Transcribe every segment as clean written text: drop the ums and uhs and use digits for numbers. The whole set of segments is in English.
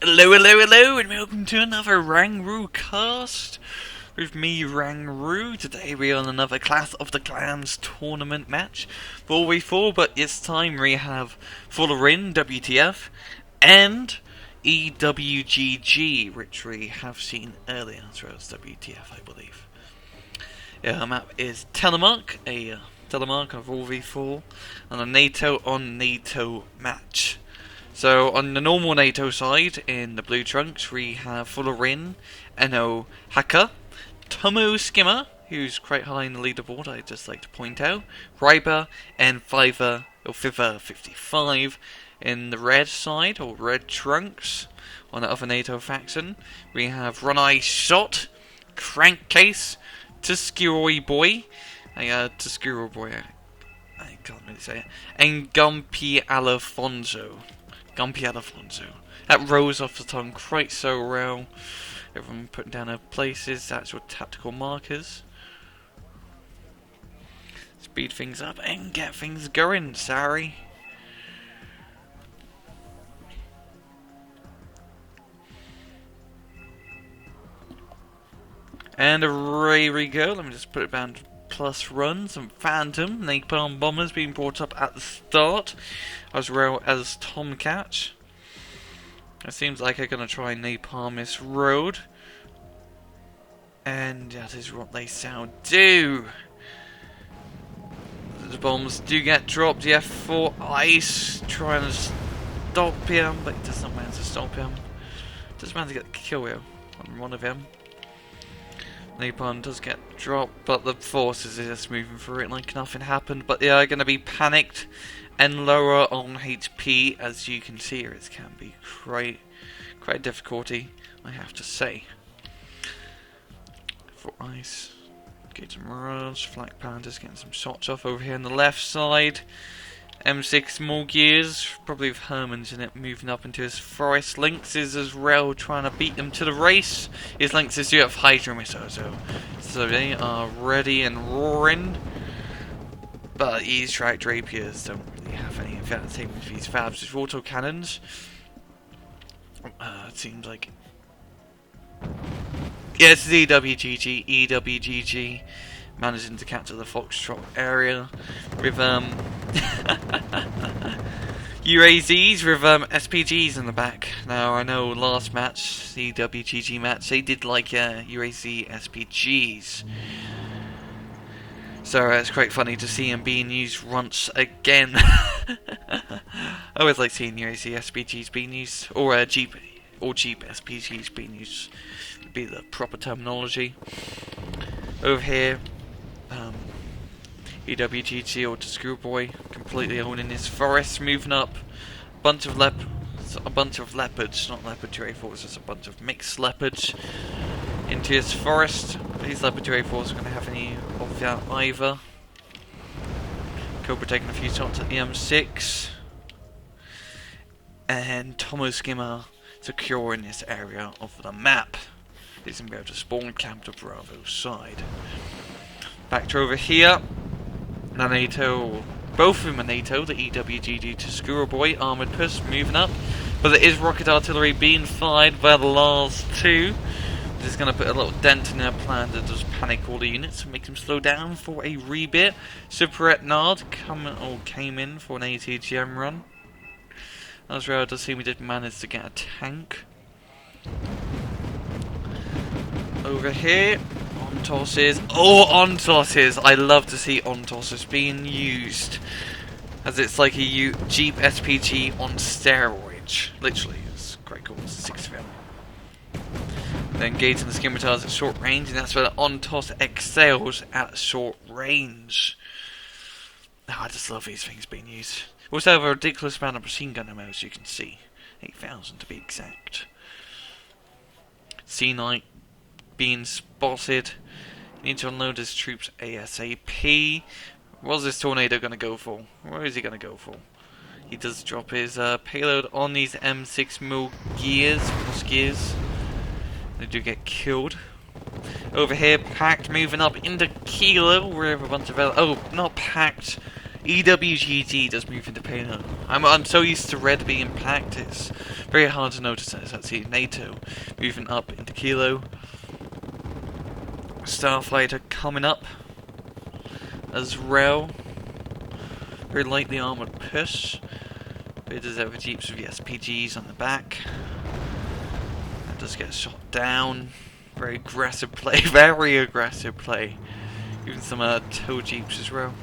Hello, hello, hello, and welcome to another RANGROOCAST with me, Rangroo. Today we are on another Clash of the Clans tournament match, 4v4, but this time we have Full-Rin, WTF, and EWGG, which we have seen earlier, as well as WTF, I believe. Our map is Telemark, a Telemark of 4v4, and a NATO on NATO match. So on the normal NATO side, in the blue trunks, we have Full-Rin, enohka, Tommoscimmia, who's quite high in the leaderboard, I'd just like to point out, Ribar, and Fiver 55. In the red side, or red trunks, on the other NATO faction, we have OneEyeShot, Crankcase, Tschorchiboy, Tschorchiboy, I can't really say it, and gumpialfonso. That rolls off the tongue quite so well. Everyone putting down their places, actual tactical markers. Speed things up and get things going, sorry. And away we go. Let me just put it down to plus run. Some Phantom, Napalm Bombers being brought up at the start, as well as Tomcat. It seems like they're going to try and napalm this road. And that is what they shall do. The bombs do get dropped. The F4 Ice trying to stop him, but it does not manage to stop him. Does manage to get the kill here on one of them. Napalm does get dropped, but the forces are just moving through it like nothing happened. But they are going to be panicked and lower on HP, as you can see here. It can be quite a difficulty, I have to say. For Ice, get some Mirage, Flak Panthers getting some shots off over here on the left side. M6 more gears, probably with Herman's in it, moving up into his forest. Lynxes as well, trying to beat them to the race. His Lynxes do have Hydra missiles, so they are ready and roaring. But these Track Drapiers don't really have any of that. Same with these Fabs with auto cannons. It seems like. Yes, EWGG, managing to capture the Foxtrot area with UAZs with SPGs in the back. Now I know last match, the EWGG match, they did like UAZ SPGs. So it's quite funny to see them being used once again. I always like seeing UAZ SPGs being used, or Jeep SPGs being used, would be the proper terminology. Over here, EWGG or Tschorchiboy completely owning this forest, moving up a bunch of leopards, not leopard J4s, just a bunch of mixed leopards into his forest. These leopard J4s are going to have any of that either. Cobra taking a few shots at the M6, and Tommoscimmia securing this area of the map. He's going to be able to spawn camp to Bravo's side. Back to over here. Nato, both of them are Nato, the EWGG to Tschorchiboy, armoured push moving up, but there is rocket artillery being fired by the last two. This is going to put a little dent in their plan to just panic all the units and make them slow down for a rebit. Super Nard came in for an ATGM run. As well, it does seem we did manage to get a tank. Over here, on-tosses. Oh, on-tosses! I love to see on-tosses being used, as it's like a Jeep SPG on steroids. Literally, it's quite cool. It's 6 of them. Then engaging the scimitars at short range, and that's where the on-toss excels at short range. Oh, I just love these things being used. We also have a ridiculous amount of machine gun ammo, as you can see. 8,000 to be exact. C-Knight being spotted. Need to unload his troops ASAP. What's this tornado going to go for? Where is he going to go for? He does drop his payload on these M6 mil gears, cross gears. They do get killed. Over here, Pact moving up into Kilo. We have a bunch of not Pact. EWGG does move into payload. I'm so used to red being packed, it's very hard to notice that it's actually NATO moving up into Kilo. Starfighter coming up as well. Very lightly armoured push. But it does have jeeps with the SPGs on the back. That does get shot down. Very aggressive play, very aggressive play. Even some tow jeeps as well.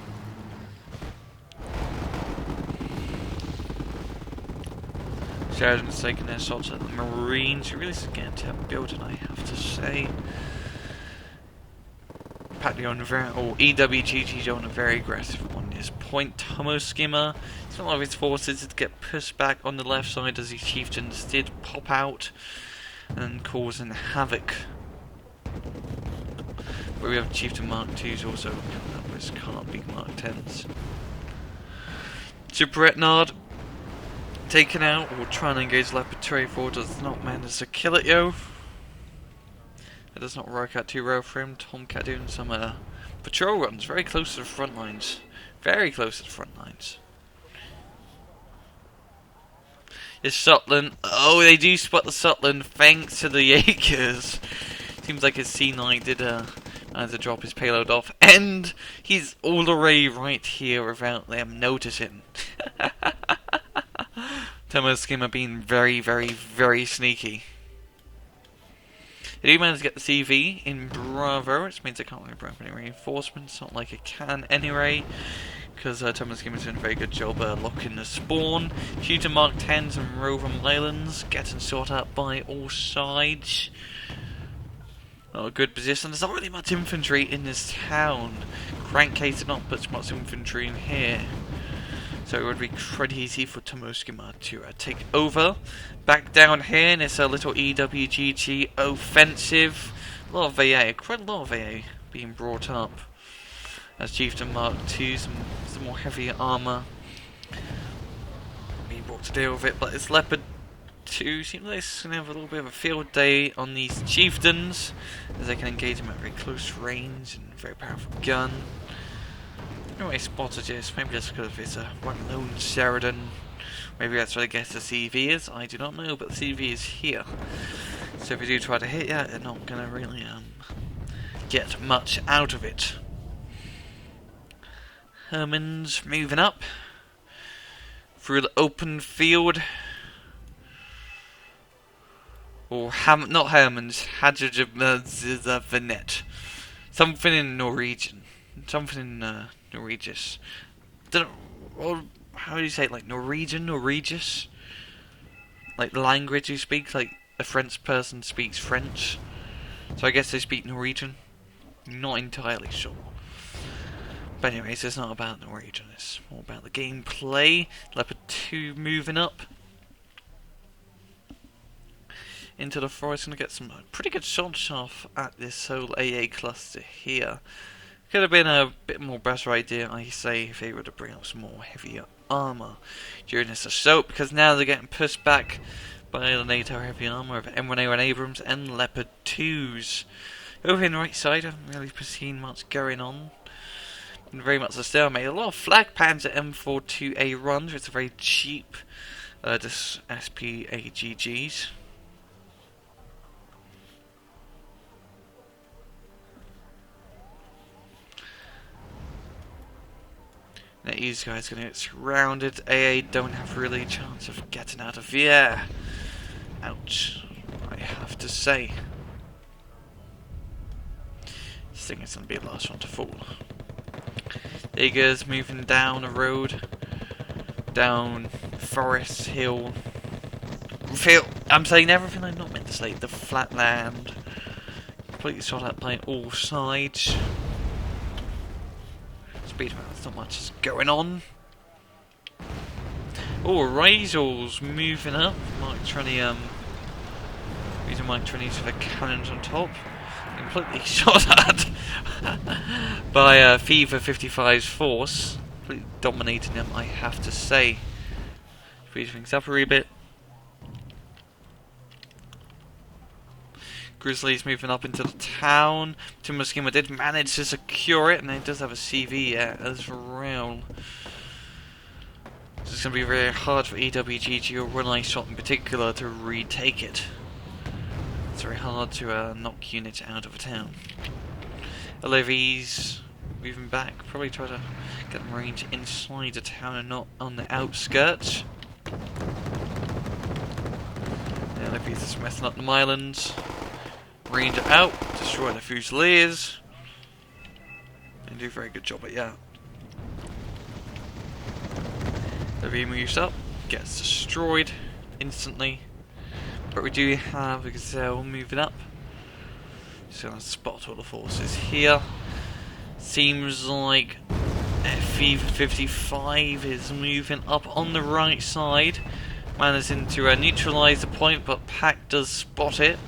Sheridan's taking their shots at the Marines. Really getting to building, I have to say. EWGG on a very aggressive on this point. Tommoscimmia, some of his forces did get pushed back on the left side as his chieftains did pop out and causing havoc. But we have Chieftain Mark IIs also coming up with can't be Mark 10s. Gibretnard taken out, or trying to engage Leopard 2A4, does not manage to kill it, yo. It does not work out too well for him. Tomcat doing some patrol runs very close to the front lines. Very close to the front lines. It's Sutland. Oh, they do spot the Sutland thanks to the Jaegers. Seems like his C9 did manage to drop his payload off. And he's all the way right here without them noticing. Tommoscimmia being very, very, very sneaky. They do manage to get the CV in Bravo, which means I can't really bring up any reinforcements, not like it can anyway, because Tommoscimmia's doing a very good job locking the spawn. Shooting Mark 10s and Rover Leylands, getting sorted out by all sides. Not a good position. There's not really much infantry in this town. Crankcase did not put much infantry in here. So it would be pretty easy for Tommoscimmia to take over. Back down here, and it's a little EWGG offensive. A lot of AA, quite a lot of AA being brought up. As Chieftain Mark II, some more heavy armour being brought to deal with it. But it's Leopard 2 seems like it's going to have a little bit of a field day on these Chieftains, as they can engage them at very close range and very powerful gun. I spotted this, maybe that's because it's a one lone Sheridan. Maybe that's where I guess the CV is, I do not know, but the CV is here. So if you do try to hit that, they're not going to really get much out of it. Herman's moving up through the open field. Or not Herman's, Hadjajavinet. Something in Norwegian. Something in Norwegious. Don't know, how do you say it? Like Norwegian, Norwegious? Like the language you speak, like a French person speaks French. So I guess they speak Norwegian. Not entirely sure. But anyways, it's not about Norwegian, it's more about the gameplay. Leopard 2 moving up into the forest, gonna get some pretty good shots off at this whole AA cluster here. Could have been a bit more better idea, I say, if they were to bring up some more heavier armour during this assault, because now they're getting pushed back by the NATO heavy armour of M1A1 Abrams and Leopard 2s. Over in the right side, I haven't really seen much going on. Been very much a stalemate. A lot of Flak Panzer M42A runs, it's a very cheap SPAGGs. Now these guys are going to get surrounded. AA don't have really a chance of getting out of the air. Ouch, I have to say. This thing is going to be the last one to fall. Jaegers moving down the road. Down Forest Hill. I'm saying everything I'm not meant to say. The flat land. Completely shot at by all sides. There's not much is going on. Oh, Razor's moving up. Mark 20, using Mark 20s for the cannons on top. Completely shot at by Fever 55's force. Completely dominating them, I have to say. Speed things up a wee bit. Grizzlies moving up into the town. Tommoscimmia did manage to secure it, and it does have a CV as well. it's going to be very hard for EWGG or OneEyeShot in particular to retake it. It's very hard to knock units out of a town. LAVs moving back, probably try to get them range inside the town and not on the outskirts. The LAVs just messing up the islands. Range out, destroy the Fusiliers. And do a very good job at that. LAV moves up, gets destroyed instantly. But we do have a Gazelle moving up. Just gonna spot all the forces here. Seems like FV55 is moving up on the right side. Managing to neutralise the point, but Pack does spot it.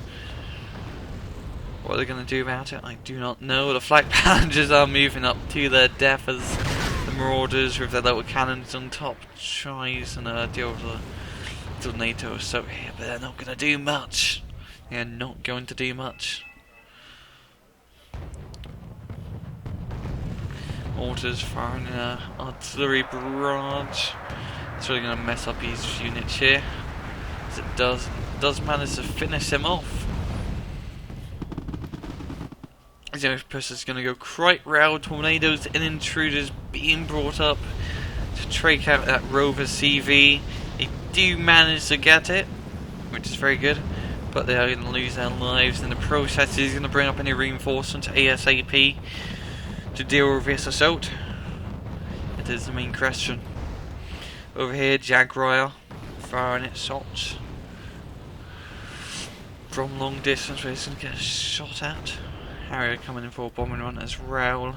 What are they going to do about it? I do not know. The Flak Passengers are moving up to their death as the Marauders with their little cannons on top tries and deal with the Nato assault here, but they're not going to do much. They're not going to do much. Mortars firing an artillery barrage. It's really going to mess up these units here. As it does manage to finish them off. Xenopus is going to go quite round. Tornadoes and intruders being brought up to take out that rover CV. They do manage to get it, which is very good, but they are going to lose their lives in the process. He's going to bring up any reinforcements ASAP to deal with this assault. It is the main question. Over here, Jaguar firing its shots from long distance, where it's going to get shot at. Harrier coming in for a bombing run as well.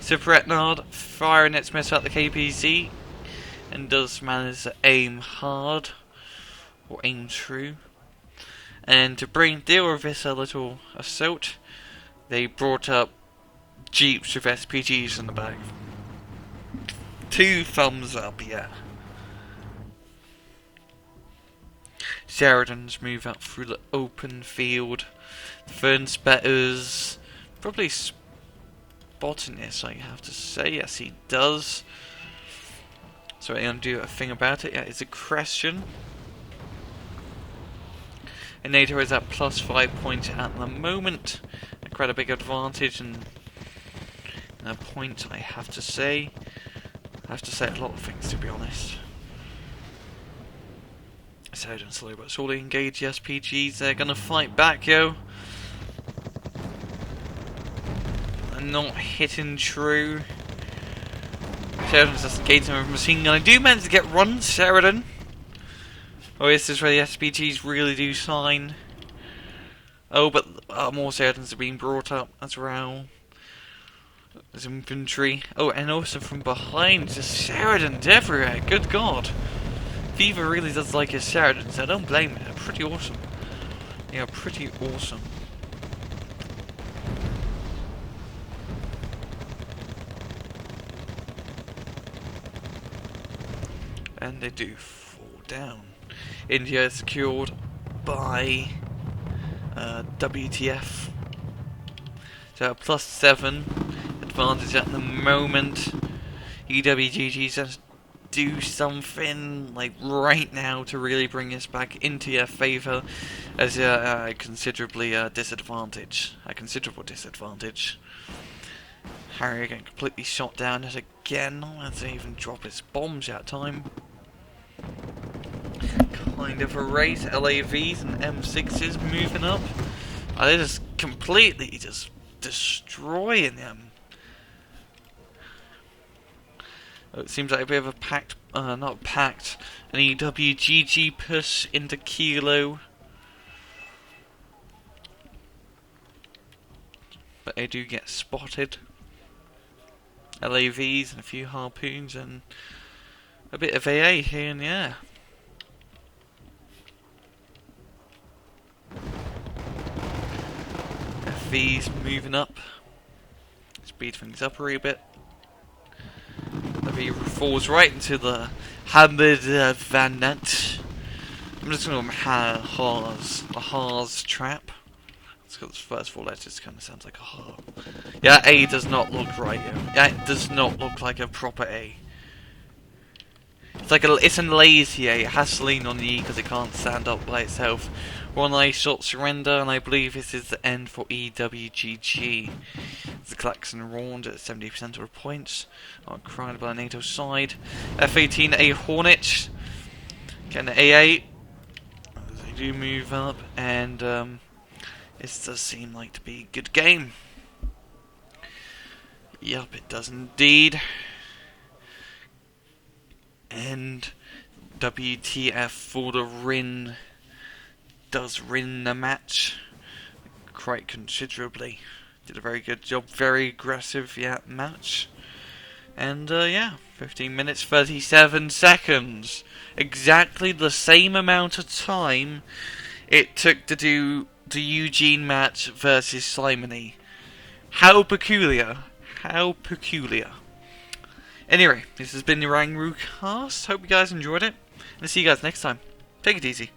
Superetnard firing its missile at the KPZ and does manage to aim hard or aim true. And to deal with this little assault, they brought up Jeeps with SPGs in the back. 2 thumbs up, yeah. Sheridan's move up through the open field. Fernspetters probably spotting this, I have to say. Yes, he does. So I'm going to do a thing about it. Yeah, it's a question. And NATO is at +5 points at the moment. Quite a big advantage and a point, I have to say. I have to say a lot of things, to be honest. Sheridan slowly but surely engage the SPGs. They're going to fight back, yo. They're not hitting true. Sheridan's just engaging with a machine gun. I do manage to get runs, Sheridan. Oh, this is where the SPGs really do shine. Oh, but more Sheridans are being brought up as well. There's infantry. Oh, and also from behind, just Sheridans everywhere. Good God. Viva really does like his Sheridans. I don't blame him. They're pretty awesome. They are pretty awesome. And they do fall down. India is secured by WTF. So +7 advantage at the moment. EWGG says do something like right now to really bring us back into your favour as a considerable disadvantage. Harrier getting completely shot down yet again. As they even drop its bombs at time. Kind of a race. LAVs and M6s moving up. They're just completely just destroying them. It seems like a bit of a packed, not packed, an EWGG push into Kilo. But they do get spotted. LAVs and a few harpoons and a bit of AA here and there. FV's moving up. Speed things up a wee bit. FV falls right into the Hamid Van Nant. I'm just going to the Haas trap. It's got the first 4 letters, kind of sounds like a Ha. Yeah, A does not look right. Yeah, it does not look like a proper A. it's a lazy A. It has to lean on the E because it can't stand up by itself. OneEyeShot surrender, and I believe this is the end for EWGG. The Klaxon round at 70% of the points. Cried by the NATO side. F-18 A Hornet. Getting the A8. They do move up, and this does seem like to be a good game. Yup, it does indeed. And WTF for the Rin does win the match quite considerably. Did a very good job, very aggressive match. And yeah, 15 minutes 37 seconds. Exactly the same amount of time it took to do the Eugene match versus Simony. How peculiar. How peculiar. Anyway, this has been the RANGROOCAST. Hope you guys enjoyed it. And I'll see you guys next time. Take it easy.